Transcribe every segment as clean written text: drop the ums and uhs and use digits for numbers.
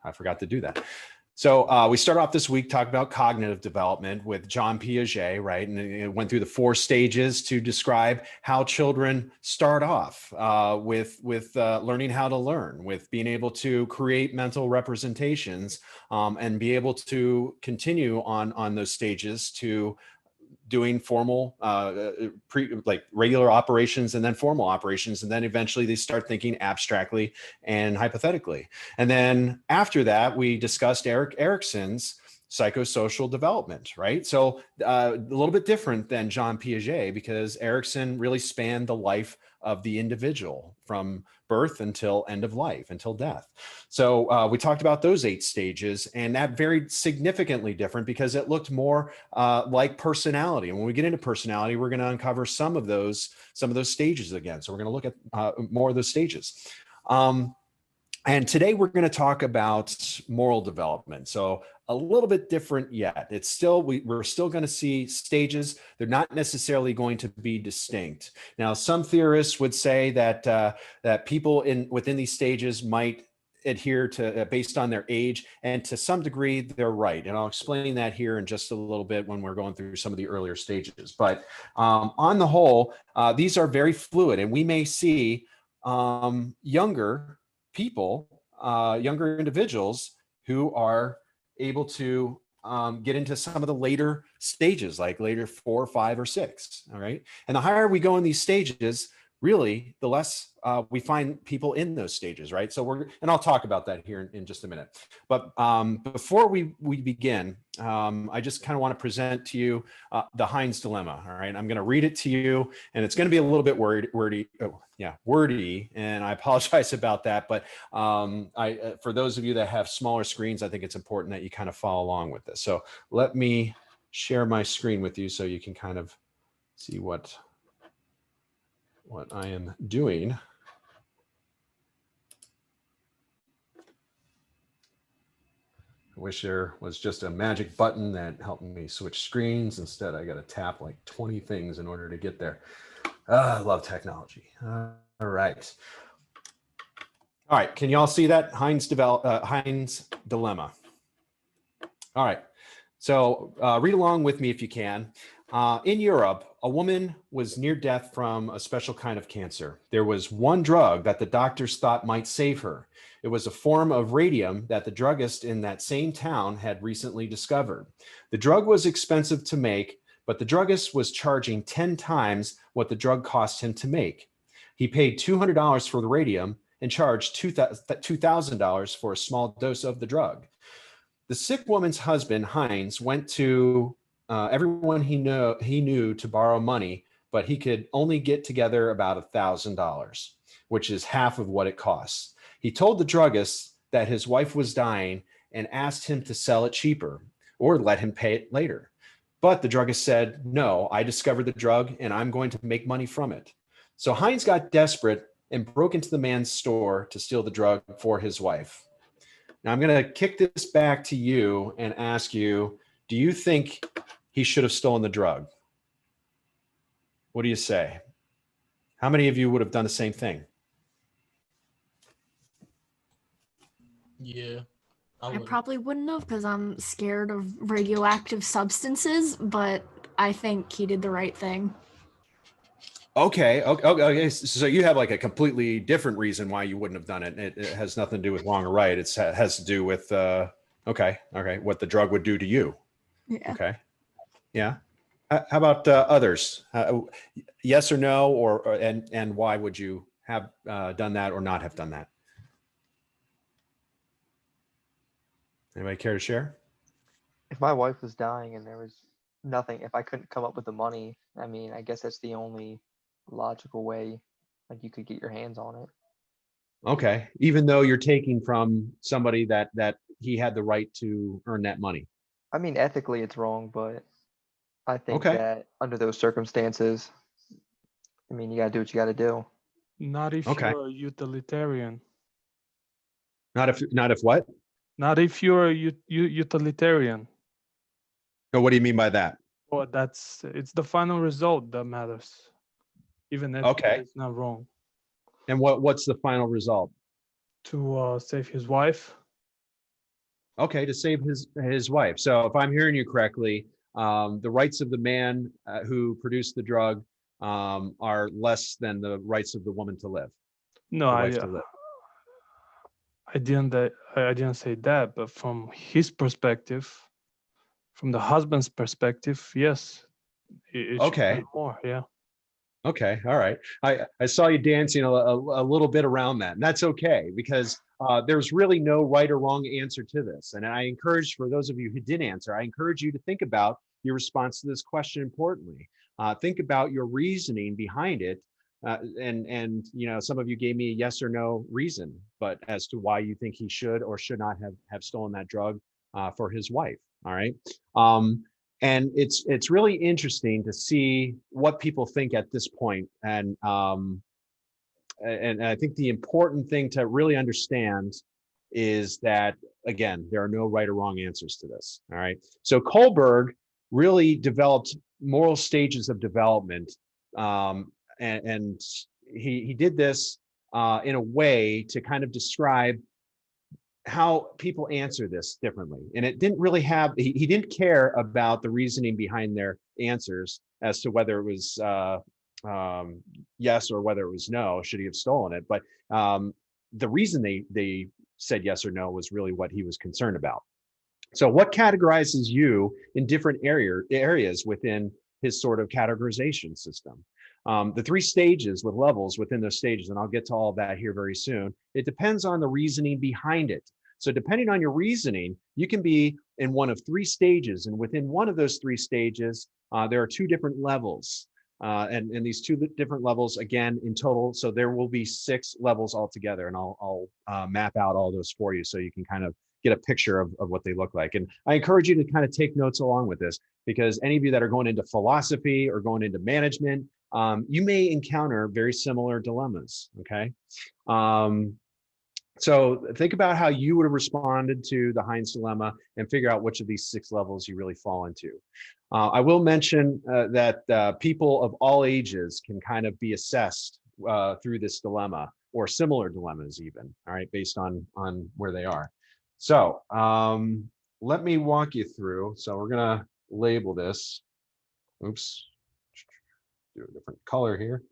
I forgot to do that. So we start off this week talking about cognitive development with John Piaget, right? And it went through the 4 stages to describe how children start off with learning how to learn, with being able to create mental representations, and be able to continue on those stages to doing formal, like regular operations and then formal operations. And then eventually they start thinking abstractly and hypothetically. And then after that, we discussed Erik Erikson's psychosocial development, right? So a little bit different than John Piaget, because Erikson really spanned the life of the individual from birth until end of life, until death. So we talked about those 8 stages, and that varied significantly different because it looked more like personality. And when we get into personality, we're going to uncover some of those stages again. So we're going to look at more of those stages. And today we're going to talk about moral development. So a little bit different yet. It's still, we're still going to see stages. They're not necessarily going to be distinct. Now, some theorists would say that that people within these stages might adhere to based on their age, and to some degree they're right. And I'll explain that here in just a little bit when we're going through some of the earlier stages. But on the whole, these are very fluid, and we may see younger people, younger individuals who are able to get into some of the later stages, like later 4, 5, or 6. All right. And the higher we go in these stages, really, the less we find people in those stages, right? So and I'll talk about that here in just a minute. But before we begin, I just kind of want to present to you the Heinz dilemma. All right, I'm going to read it to you, and it's going to be a little bit wordy. Oh, yeah, wordy, and I apologize about that. But for those of you that have smaller screens, I think it's important that you kind of follow along with this. So let me share my screen with you so you can kind of see what I am doing. I wish there was just a magic button that helped me switch screens. Instead, I got to tap like 20 things in order to get there. I love technology. All right. All right. Can you all see that? Heinz dilemma. All right. So read along with me if you can. In Europe, a woman was near death from a special kind of cancer. There was one drug that the doctors thought might save her. It was a form of radium that the druggist in that same town had recently discovered. The drug was expensive to make, but the druggist was charging 10 times what the drug cost him to make. He paid $200 for the radium and charged $2,000 for a small dose of the drug. The sick woman's husband, Heinz, went to everyone he knew to borrow money, but he could only get together about $1,000, which is half of what it costs. He told the druggist that his wife was dying and asked him to sell it cheaper or let him pay it later. But the druggist said, "No, I discovered the drug and I'm going to make money from it." So Heinz got desperate and broke into the man's store to steal the drug for his wife. Now I'm going to kick this back to you and ask you, do you think he should have stolen the drug? What do you say? How many of you would have done the same thing? Yeah. I probably wouldn't have, because I'm scared of radioactive substances, but I think he did the right thing. Okay. So you have like a completely different reason why you wouldn't have done it. It has nothing to do with wrong or right. It has to do with, okay, what the drug would do to you. Yeah. Okay. Yeah. How about others? Yes or no, and why would you have done that or not have done that? Anybody care to share? If my wife was dying and there was nothing, if I couldn't come up with the money, I mean, I guess that's the only logical way like you could get your hands on it. Okay. Even though you're taking from somebody that he had the right to earn that money. I mean, ethically it's wrong, but I think Okay. that under those circumstances, I mean, you gotta do what you gotta do. Not if Okay. you're a utilitarian. Not if what? Not if you're a utilitarian. No, what do you mean by that? Well, it's the final result that matters. Even if it's not wrong. And what's the final result? To save his wife. Okay, to save his wife. So if I'm hearing you correctly, the rights of the man who produced the drug are less than the rights of the woman to live, No, the wife to live. I didn't say that, but from his perspective, from the husband's perspective, yes, it should Okay. be more. Yeah. Okay, all right. I saw you dancing a little bit around that, and that's okay because there's really no right or wrong answer to this. And I encourage, for those of you who did answer, I encourage you to think about your response to this question importantly. Think about your reasoning behind it. And you know, some of you gave me a yes or no reason, but as to why you think he should or should not have stolen that drug for his wife. All right. And it's really interesting to see what people think at this point. And I think the important thing to really understand is that, again, there are no right or wrong answers to this. All right. So Kohlberg really developed moral stages of development, and he did this in a way to kind of describe how people answer this differently. And it didn't really have, he didn't care about the reasoning behind their answers as to whether it was yes or whether it was no, should he have stolen it. But the reason they said yes or no was really what he was concerned about. So what categorizes you in different areas within his sort of categorization system? The three stages with levels within those stages, and I'll get to all of that here very soon. It depends on the reasoning behind it. So depending on your reasoning, you can be in one of three stages, and within one of those three stages, there are two different levels. And these two different levels, again, in total, so there will be 6 levels altogether, and I'll map out all those for you so you can kind of get a picture of what they look like. And I encourage you to kind of take notes along with this, because any of you that are going into philosophy or going into management, you may encounter very similar dilemmas, okay? So think about how you would have responded to the Heinz dilemma and figure out which of these 6 levels you really fall into. I will mention that people of all ages can kind of be assessed through this dilemma, or similar dilemmas even, all right, based on where they are. So let me walk you through. So we're gonna label this. Oops, do a different color here.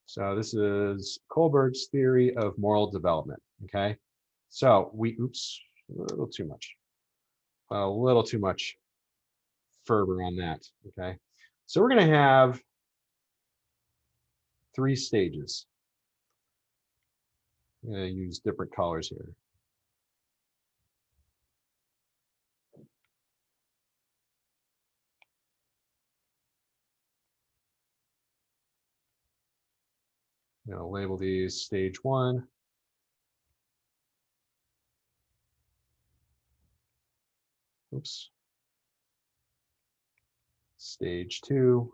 So this is Kohlberg's theory of moral development, okay? So oops, a little too much fervor on that, okay? So we're gonna have 3 stages. I'm gonna use different colors here. I'm gonna label these stage 1. Oops. Stage 2.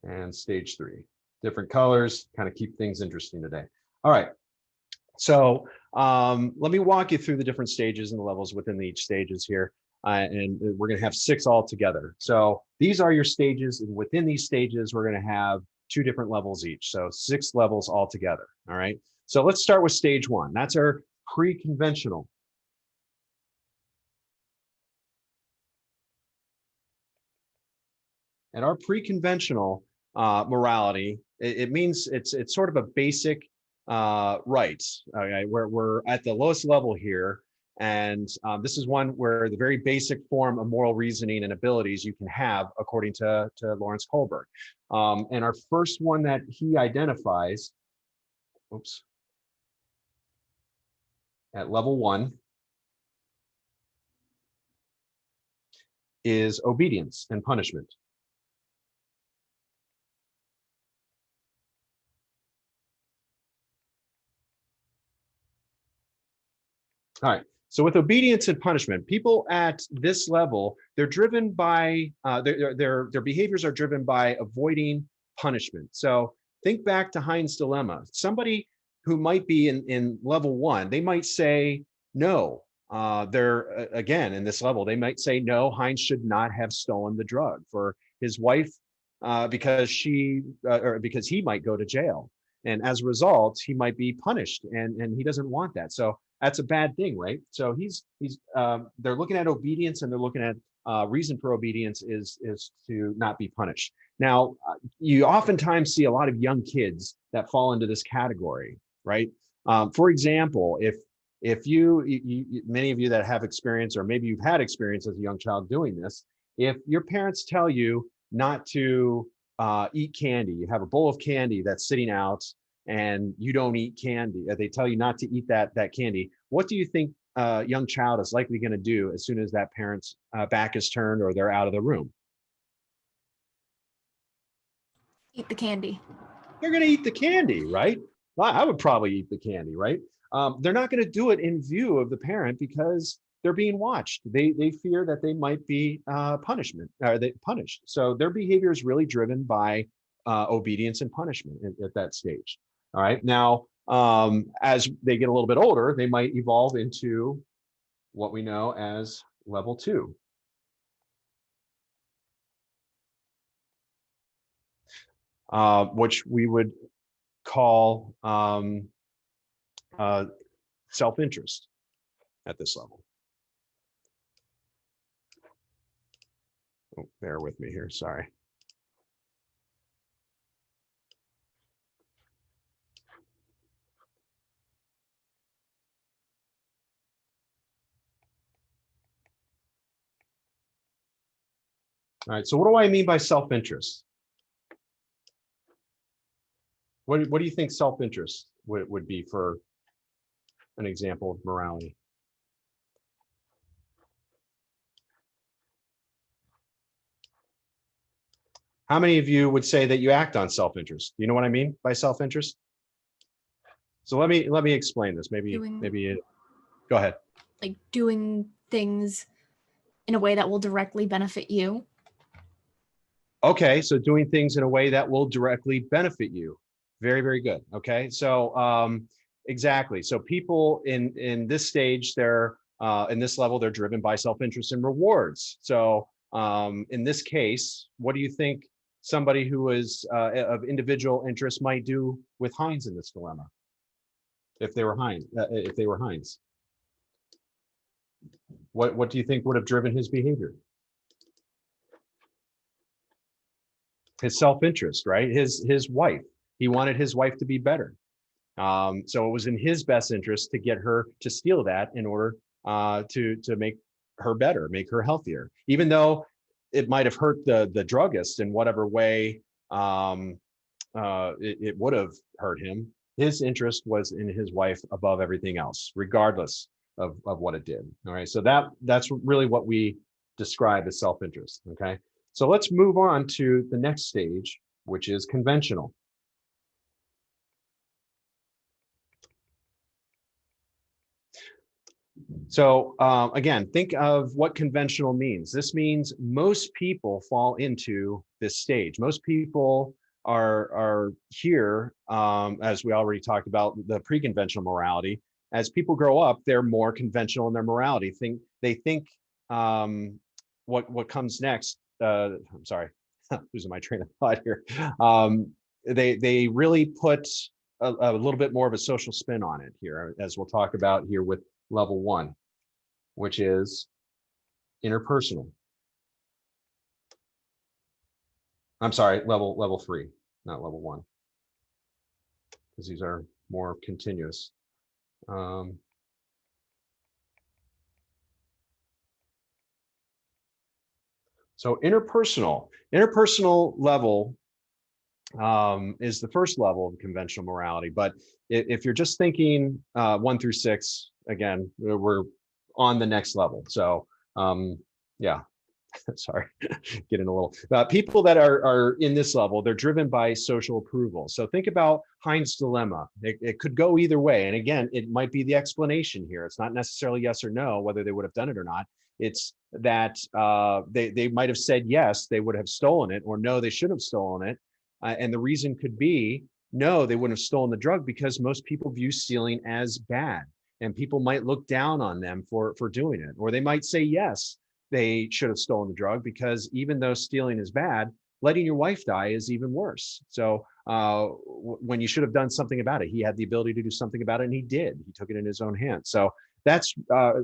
And stage 3. Different colors, kind of keep things interesting today. All right. So let me walk you through the different stages and the levels within each stages here. And we're going to have 6 all together. So these are your stages, and within these stages, we're going to have 2 different levels each. So 6 levels all together. All right. So let's start with stage 1. That's our pre-conventional. And our pre-conventional morality, it means it's sort of a basic rights. Okay, where we're at the lowest level here, and this is one where the very basic form of moral reasoning and abilities you can have according to Lawrence Kohlberg. And our first one that he identifies, oops, at level 1 is obedience and punishment. All right. So with obedience and punishment, people at this level, they're driven by their behaviors are driven by avoiding punishment. So think back to Heinz dilemma. Somebody who might be in level 1, they might say no. They're again in this level, they might say no, Heinz should not have stolen the drug for his wife, because because he might go to jail, and as a result he might be punished, and he doesn't want that. So that's a bad thing, right? So they're looking at obedience, and they're looking at reason for obedience is to not be punished. Now, you oftentimes see a lot of young kids that fall into this category, right? For example, if many of you that have experience, or maybe you've had experience as a young child doing this, if your parents tell you not to eat candy, you have a bowl of candy that's sitting out and you don't eat candy, they tell you not to eat that candy, what do you think a young child is likely going to do as soon as that parent's back is turned or they're out of the room? Eat the candy. They're going to eat the candy, right? Well, I would probably eat the candy, right? They're not going to do it in view of the parent because they're being watched. They fear that they might be punished. So their behavior is really driven by obedience and punishment at that stage. All right. Now, as they get a little bit older, they might evolve into what we know as level 2. Which we would call self-interest at this level. Oh, bear with me here, sorry. All right, so what do I mean by self-interest? What do you think self-interest would be for an example of morality? How many of you would say that you act on self-interest? Do you know what I mean by self-interest? So let me explain this. Maybe go ahead. Like doing things in a way that will directly benefit you. Okay, so doing things in a way that will directly benefit you. Very, very good. Okay, so exactly. So people in this stage, they're in this level, they're driven by self-interest and rewards. So in this case, what do you think somebody who is of individual interest might do with Heinz in this dilemma? If they were Heinz, what do you think would have driven his behavior? His self-interest, right? His wife. He wanted his wife to be better. So it was in his best interest to get her to steal that in order to make her better, make her healthier, even though it might have hurt the druggist in whatever way it would have hurt him. His interest was in his wife above everything else, regardless of what it did. All right, so that's really what we describe as self-interest. Okay, so let's move on to the next stage, which is conventional. So again, think of what conventional means. This means most people fall into this stage. Most people are here, as we already talked about, the pre-conventional morality. As people grow up, they're more conventional in their morality. They think what comes next. I'm sorry, losing my train of thought here. They really put a little bit more of a social spin on it here, as we'll talk about here with level 1, which is interpersonal. I'm sorry, level 3, not level 1, because these are more continuous. So interpersonal level is the first level of conventional morality. But if you're just thinking 1 through 6, again, we're on the next level. So yeah, sorry, getting a little. People that are in this level, they're driven by social approval. So think about Heinz dilemma. It could go either way. And again, it might be the explanation here. It's not necessarily yes or no, whether they would have done it or not. It's that they might have said yes, they would have stolen it, or no, they should have stolen it. And the reason could be no, they wouldn't have stolen the drug because most people view stealing as bad, and people might look down on them for doing it. Or they might say, yes, they should have stolen the drug because even though stealing is bad, letting your wife die is even worse. So when you should have done something about it, he had the ability to do something about it, and he did. He took it in his own hands. So that's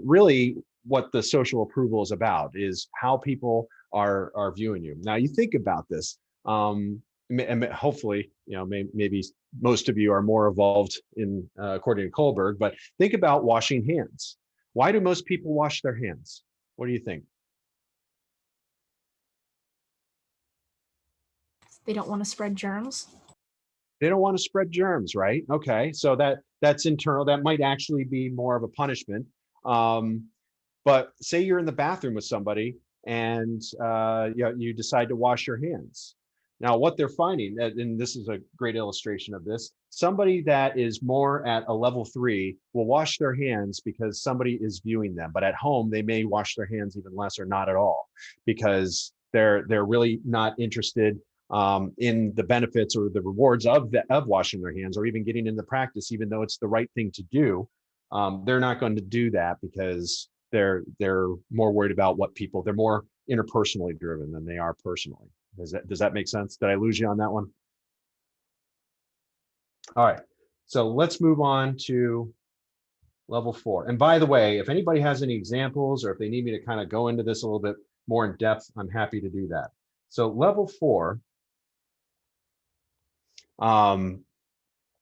really what the social approval is about, is how people are viewing you. Now you think about this, and hopefully, maybe most of you are more evolved in according to Kohlberg, but think about washing hands. Why do most people wash their hands? What do you think? They don't want to spread germs. They don't want to spread germs, right? Okay, so that's internal. That might actually be more of a punishment. But say you're in the bathroom with somebody and you decide to wash your hands. Now, what they're finding, and this is a great illustration of this, somebody that is more at a level 3 will wash their hands because somebody is viewing them. But at home, they may wash their hands even less or not at all, because they're really not interested in the benefits or the rewards of washing their hands, or even getting into practice, even though it's the right thing to do. They're not going to do that because they're more worried about what people, they're more interpersonally driven than they are personally. Does that make sense? Did I lose you on that one? All right, so let's move on to level 4. And by the way, if anybody has any examples, or if they need me to kind of go into this a little bit more in depth, I'm happy to do that. So level 4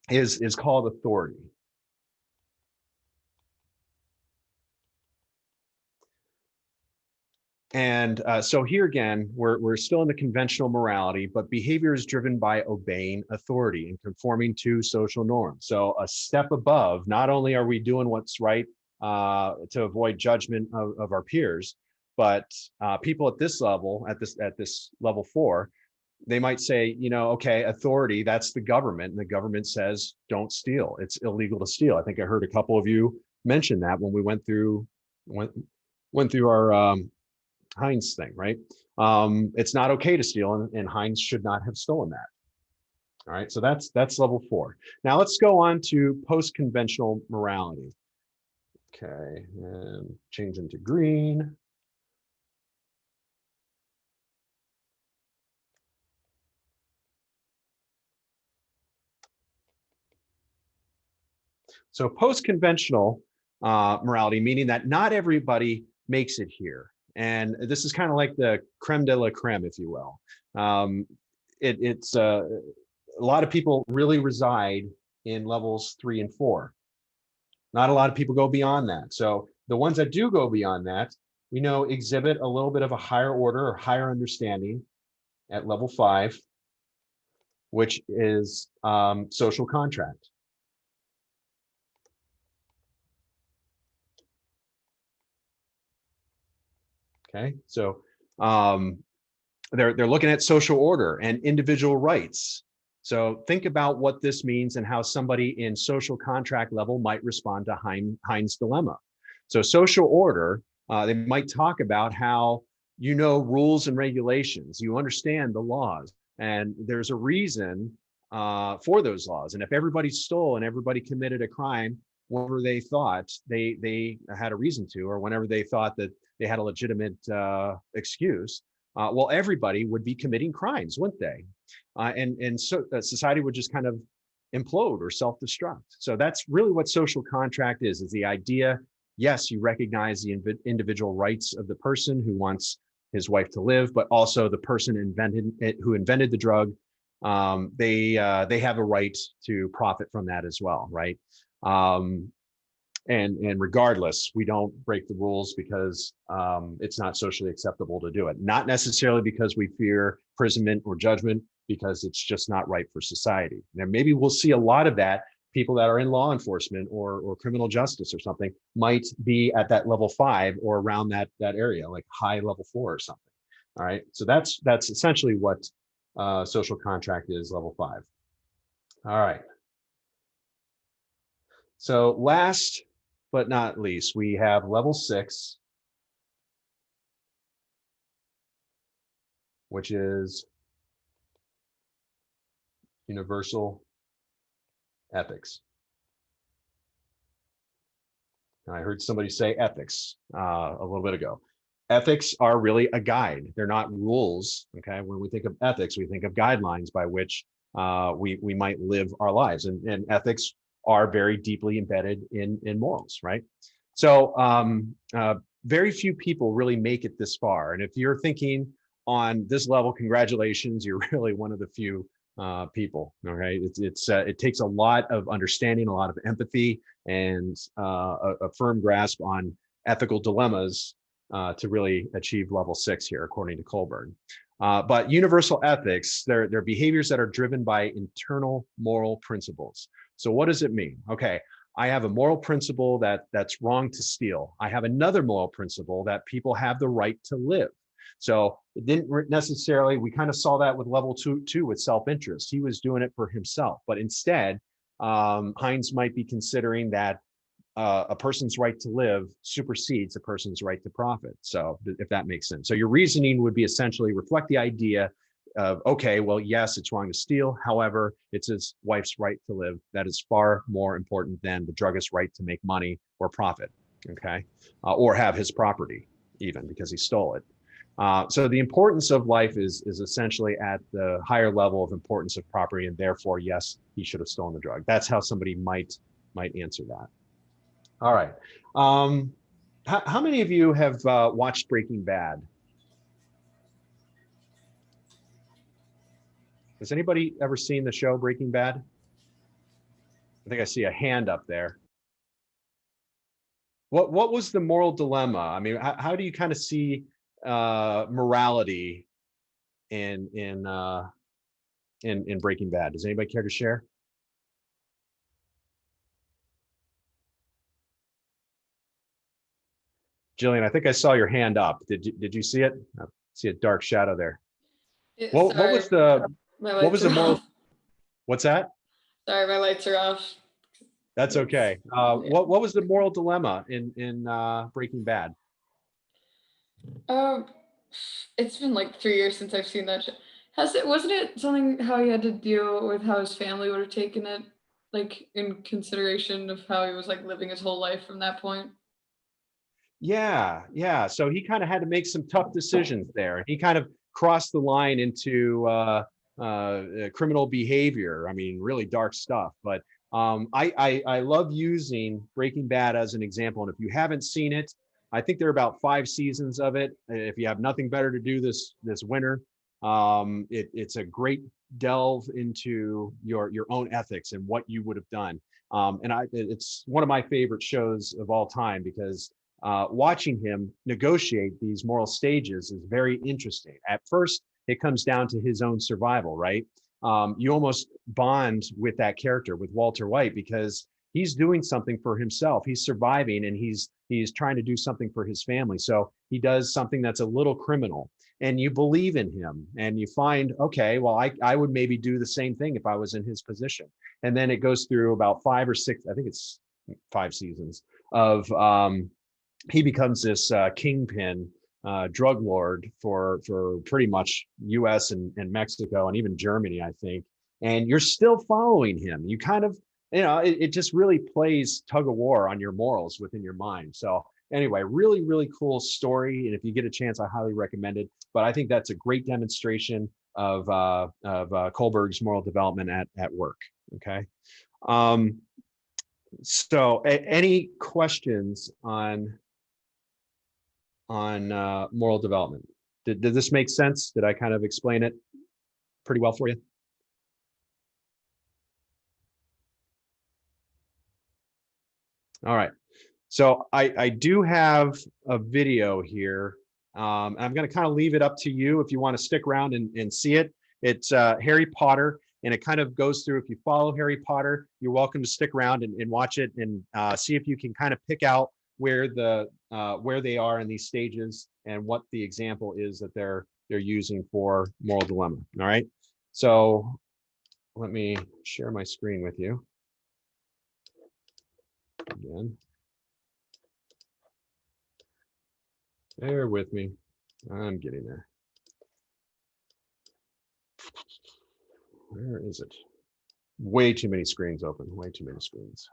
is called authority. And so here again, we're still in the conventional morality, but behavior is driven by obeying authority and conforming to social norms. So a step above, not only are we doing what's right to avoid judgment of our peers, but people at this level, at this level 4, they might say, okay, authority, that's the government, and the government says don't steal. It's illegal to steal. I think I heard a couple of you mention that when we went through our Heinz thing, right? It's not okay to steal, and Heinz should not have stolen that. All right, so that's level 4. Now let's go on to post-conventional morality. Okay, and change into green. So post-conventional morality, meaning that not everybody makes it here. And this is kind of like the creme de la creme, if you will. It's a lot of people really reside in levels 3 and 4. Not a lot of people go beyond that. So the ones that do go beyond that, we know exhibit a little bit of a higher order or higher understanding at level 5, which is social contract. Okay, so they're looking at social order and individual rights. So think about what this means and how somebody in social contract level might respond to Heinz dilemma. So social order, they might talk about how rules and regulations, you understand the laws, and there's a reason for those laws. And if everybody stole and everybody committed a crime, whenever they thought they had a reason to, or whenever they thought that they had a legitimate excuse, well, everybody would be committing crimes, wouldn't they? And so society would just kind of implode or self-destruct. So that's really what social contract is the idea, yes, you recognize the individual rights of the person who wants his wife to live, but also the person who invented the drug, they have a right to profit from that as well, right? And regardless, we don't break the rules because it's not socially acceptable to do it. Not necessarily because we fear imprisonment or judgment, because it's just not right for society. Now, maybe we'll see a lot of that. People that are in law enforcement or criminal justice or something might be at that level 5 or around that area, like high level 4 or something. All right, so that's essentially what social contract is, level 5. All right. So last but not least, we have level 6, which is universal Ethics. I heard somebody say ethics a little bit ago. Ethics are really a guide. They're not rules. Okay. When we think of ethics, we think of guidelines by which we might live our lives. And ethics are very deeply embedded in morals, right? So very few people really make it this far. And if you're thinking on this level, congratulations, you're really one of the few people. All right. It takes a lot of understanding, a lot of empathy, and a firm grasp on ethical dilemmas to really achieve level 6 here, according to Kohlberg. But universal ethics, they're behaviors that are driven by internal moral principles. So what does it mean? Okay, I have a moral principle that's wrong to steal. I have another moral principle that people have the right to live. So it didn't necessarily, we kind of saw that with level two with self-interest. He was doing it for himself, but instead, Heinz might be considering that a person's right to live supersedes a person's right to profit. So if that makes sense. So your reasoning would be essentially reflect the idea of, okay, well, yes, it's wrong to steal. However, it's his wife's right to live. That is far more important than the druggist's right to make money or profit, okay? Or have his property even because he stole it. So the importance of life is essentially at the higher level of importance of property, and therefore, yes, he should have stolen the drug. That's how somebody might answer that. All right. How many of you have watched Breaking Bad? Has anybody ever seen the show Breaking Bad? I think I see a hand up there. What was the moral dilemma? I mean, how do you kind of see morality in Breaking Bad? Does anybody care to share? Jillian, I think I saw your hand up. Did you see it? I see a dark shadow there. Yeah, What was the my what was lights the are moral? off. What's that? Sorry, my lights are off. That's okay. What was the moral dilemma in Breaking Bad? Um, it's been like 3 years since I've seen that show. Wasn't it something how he had to deal with how his family would have taken it, like in consideration of how he was like living his whole life from that point? Yeah. So he kind of had to make some tough decisions there. He kind of crossed the line into criminal behavior. I mean, really dark stuff. But I love using Breaking Bad as an example. And if you haven't seen it, I think there are about 5 seasons of it. If you have nothing better to do this winter, it's a great delve into your own ethics and what you would have done. And it's one of my favorite shows of all time because watching him negotiate these moral stages is very interesting. At first, it comes down to his own survival, right? You almost bond with that character, with Walter White, because he's doing something for himself. He's surviving, and he's trying to do something for his family. So he does something that's a little criminal, and you believe in him, and you find, okay, well, I would maybe do the same thing if I was in his position. And then it goes through about 5 or 6, I think it's 5 seasons of he becomes this kingpin drug lord for pretty much US and Mexico and even Germany, I think. And you're still following him. You kind of, it just really plays tug of war on your morals within your mind. So anyway, really, really cool story. And if you get a chance, I highly recommend it. But I think that's a great demonstration of Kohlberg's moral development at work. Okay. So any questions on moral development? Did this make sense? Did I kind of explain it pretty well for you? All right. So I do have a video here. I'm going to kind of leave it up to you if you want to stick around and see it. It's Harry Potter, and it kind of goes through, if you follow Harry Potter, you're welcome to stick around and watch it and see if you can kind of pick out where they are in these stages and what the example is that they're using for moral dilemma. All right. So let me share my screen with you again. Bear with me. I'm getting there. Where is it? Way too many screens open. Way too many screens.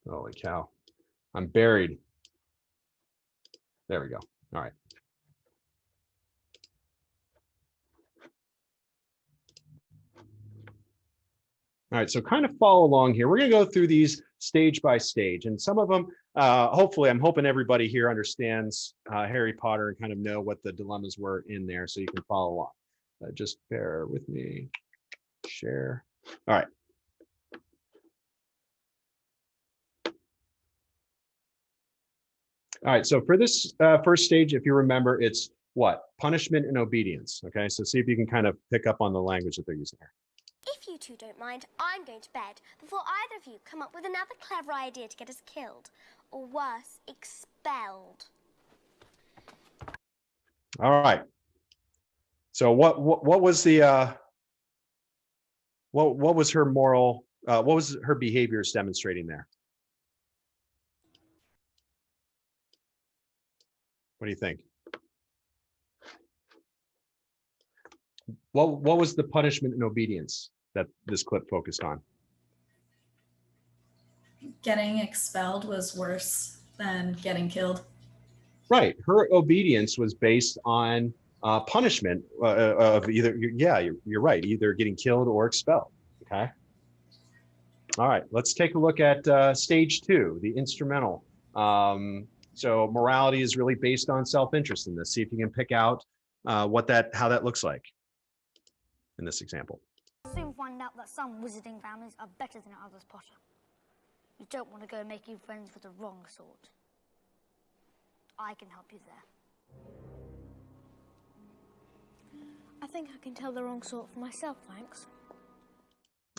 Holy cow. I'm buried. There we go. All right. All right, so kind of follow along here. We're going to go through these stage by stage, and some of them, hopefully, I'm hoping everybody here understands Harry Potter and kind of know what the dilemmas were in there, so you can follow along. Just bear with me. Share. All right. All right, so for this first stage, if you remember, it's what? Punishment and obedience. Okay, so see if you can kind of pick up on the language that they're using here. If you two don't mind, I'm going to bed before either of you come up with another clever idea to get us killed. Or worse, expelled. All right. So what was the what was her moral what was her behaviors demonstrating there? What do you think? What was the punishment and obedience that this clip focused on? Getting expelled was worse than getting killed. Right. Her obedience was based on punishment of either, yeah, you're right, either getting killed or expelled. Okay. All right, let's take a look at stage 2, the instrumental. So morality is really based on self-interest in this. See if you can pick out how that looks like in this example. Soon find out that some wizarding families are better than others, Potter. You don't want to go making friends with the wrong sort. I can help you there. I think I can tell the wrong sort for myself, thanks.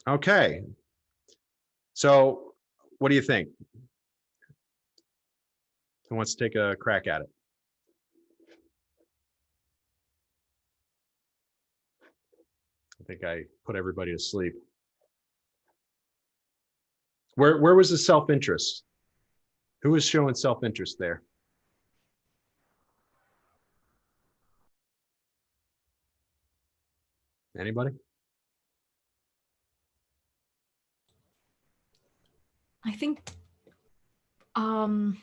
Okay. So what do you think? Who wants to take a crack at it? I think I put everybody to sleep. Where was the self-interest? Who was showing self-interest there? Anybody? I think the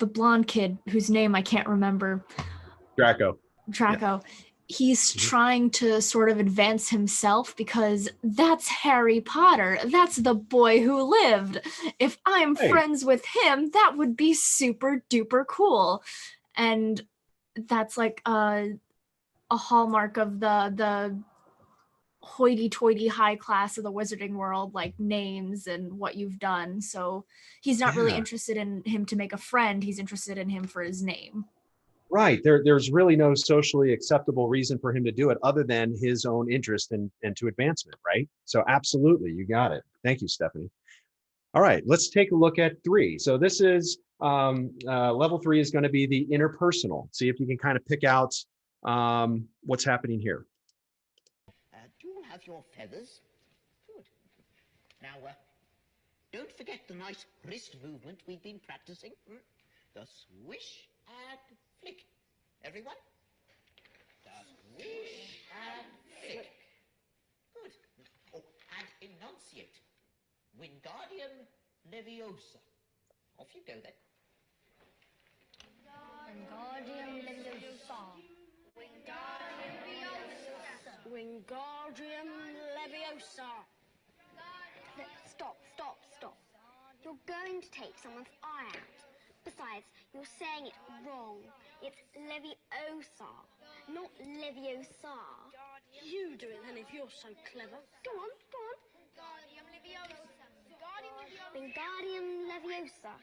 blonde kid whose name I can't remember. Draco. Yeah. He's trying to sort of advance himself because that's Harry Potter. That's the boy who lived. If I'm friends with him, that would be super duper cool. And that's like a hallmark of the hoity-toity high class of the wizarding world, like names and what you've done. So he's not really interested in him to make a friend. He's interested in him for his name. Right. There's really no socially acceptable reason for him to do it other than his own interest and to advancement, right? So absolutely, you got it. Thank you, Stephanie. All right, let's take a look at 3. So this is level 3 is going to be the interpersonal. See if you can kind of pick out what's happening here. Do you have your feathers? Good. Now, don't forget the nice wrist movement we've been practicing. The swish and flick. Everyone? The swish and flick. Good. Oh, and enunciate. Wingardium Leviosa. Off you go then. Wingardium Leviosa. Wingardium Leviosa. Stop. You're going to take someone's eye out. Besides, you're saying it wrong. It's Leviosa, not Leviosa. You do it then if you're so clever. Go on. Wingardium Leviosa.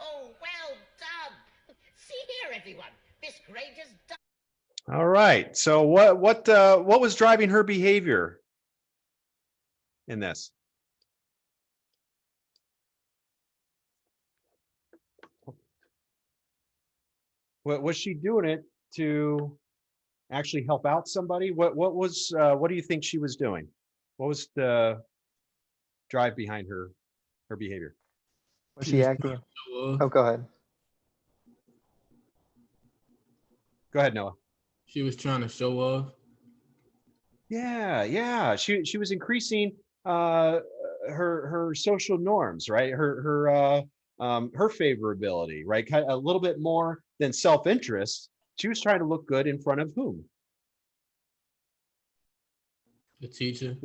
Oh, well done. See here, everyone. Miss Granger's done. All right. So what was driving her behavior in this? Was she doing it to actually help out somebody? What do you think she was doing? What was the drive behind her her behavior? Was she acting? Oh, go ahead. Go ahead, Noah. She was trying to show off. Yeah. She was increasing her social norms, right? Her favorability, right? Kind of a little bit more than self-interest. She was trying to look good in front of whom? The teacher.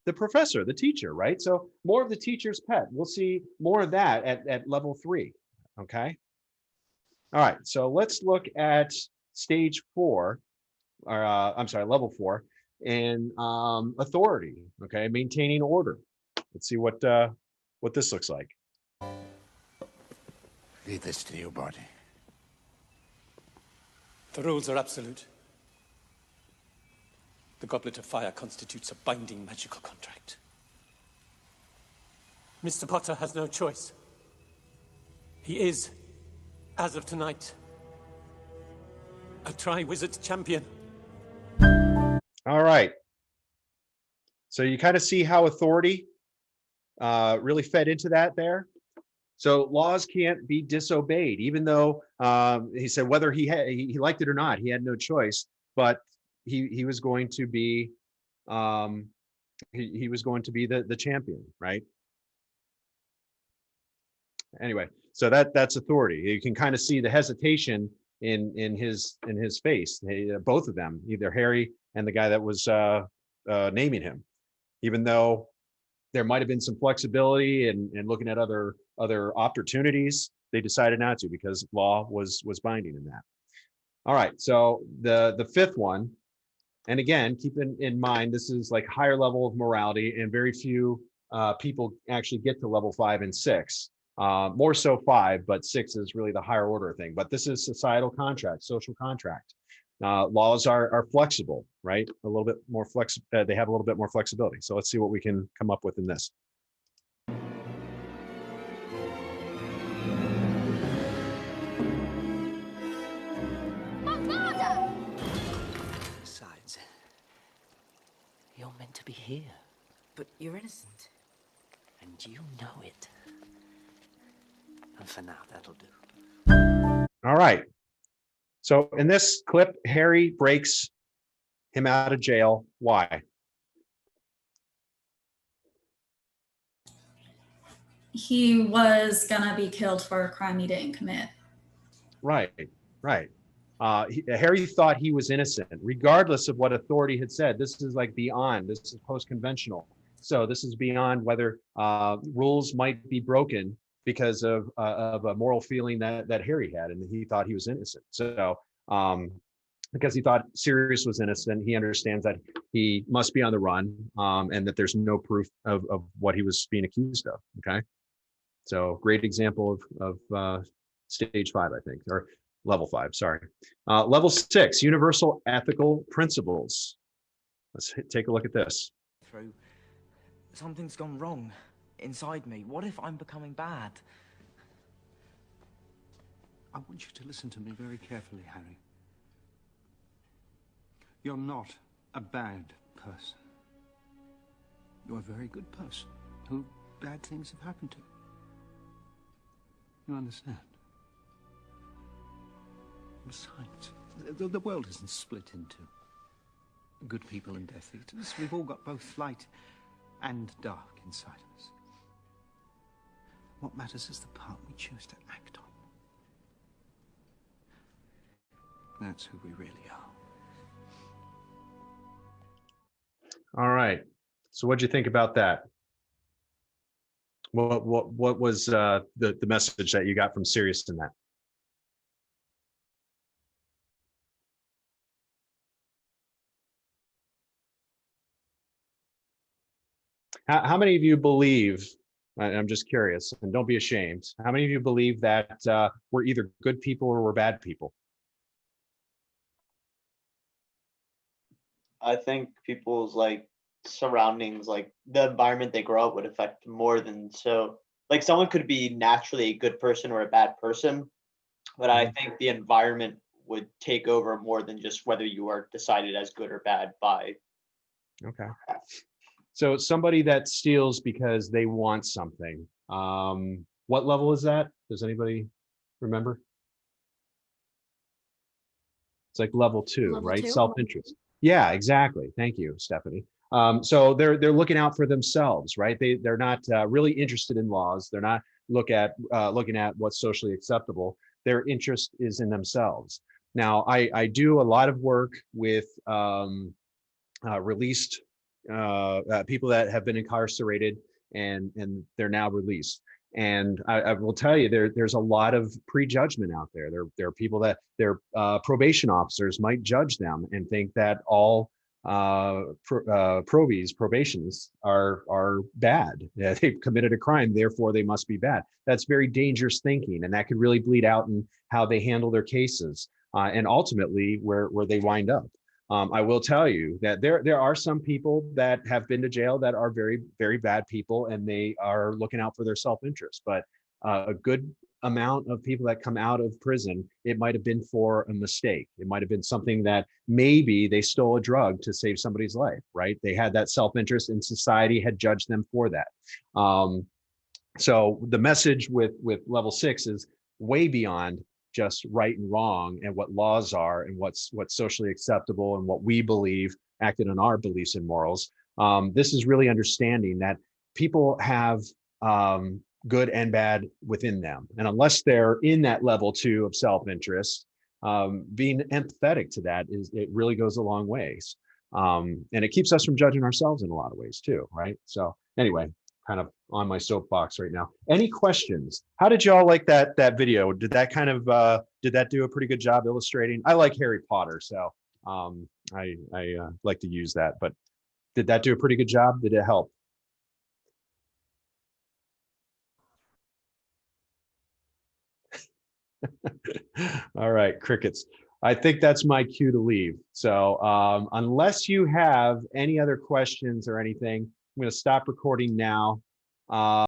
The professor, the teacher, right? So more of the teacher's pet. We'll see more of that at level 3. Okay. All right. So let's look at stage 4, or I'm sorry, level 4, and authority. Okay, maintaining order. Let's see what this looks like. Leave this to your body. The rules are absolute. The Goblet of Fire constitutes a binding magical contract. Mr. Potter has no choice. He is, as of tonight, a Tri-Wizard champion. All right. So you kind of see how authority really fed into that there. So laws can't be disobeyed, even though he said whether he liked it or not, he had no choice. But he was going to be he was going to be the champion, right? Anyway, so that's authority. You can kind of see the hesitation in his face. Both of them, either Harry and the guy that was naming him, even though there might have been some flexibility and looking at other opportunities, they decided not to because law was binding in that. All right, so the 5th one, and again, keep in mind, this is like higher level of morality, and very few people actually get to level 5 and 6. More so 5, but 6 is really the higher order thing. But this is societal contract, social contract. Laws are flexible, right? A little bit more they have a little bit more flexibility. So let's see what we can come up with in this. Besides, you're meant to be here. But you're innocent. And you know it. And for now, that'll do. All right. So in this clip, Harry breaks him out of jail. Why? He was gonna be killed for a crime he didn't commit. Right. Harry thought he was innocent, regardless of what authority had said. This is like beyond. This is post-conventional. So this is beyond whether rules might be broken because of a moral feeling that Harry had, and he thought he was innocent. So because he thought Sirius was innocent, he understands that he must be on the run, and that there's no proof of what he was being accused of. Okay, so great example of stage 5, I think, or level 5. Sorry, level 6, universal ethical principles. Let's take a look at this. Something's gone wrong inside me. What if I'm becoming bad? I want you to listen to me very carefully, Harry. You're not a bad person. You're a very good person who bad things have happened to. You understand? Besides, the world isn't split into good people and Death Eaters. We've all got both light and dark inside of us. What matters is the part we choose to act on. That's who we really are. All right. So what'd you think about that? What was the message that you got from Sirius in that? How many of you believe, I'm just curious, and don't be ashamed, how many of you believe that we're either good people or we're bad people? I think people's surroundings, the environment they grow up would affect more than someone could be naturally a good person or a bad person, but I think the environment would take over more than just whether you are decided as good or bad by. Okay. So somebody that steals because they want something, What level is that? Does anybody remember? It's like level 2, Level right? 2? Self-interest. Yeah, exactly. Thank you, Stephanie. So they're looking out for themselves, right? They're not really interested in laws. They're not looking at what's socially acceptable. Their interest is in themselves. Now, I do a lot of work with released people that have been incarcerated and they're now released. And I will tell you, there's a lot of prejudgment out there. There are people that their probation officers might judge them and think that all probations are bad. Yeah, they've committed a crime, therefore they must be bad. That's very dangerous thinking, and that could really bleed out in how they handle their cases and ultimately where they wind up. I will tell you that there are some people that have been to jail that are very, very bad people, and they are looking out for their self-interest. But a good amount of people that come out of prison, it might have been for a mistake. It might have been something that maybe they stole a drug to save somebody's life, right? They had that self-interest, and society had judged them for that. So the message with level 6 is way beyond just right and wrong and what laws are and what's socially acceptable and what we believe, acted on our beliefs and morals. This is really understanding that people have good and bad within them. And unless they're in that level 2 of self-interest, being empathetic to that it really goes a long ways. And it keeps us from judging ourselves in a lot of ways too, right? So anyway, kind of on my soapbox right now. Any questions? How did y'all like that video? Did that kind of did that do a pretty good job illustrating? I like Harry Potter, so I like to use that. But did that do a pretty good job? Did it help? All right, crickets. I think that's my cue to leave. So unless you have any other questions or anything, I'm going to stop recording now.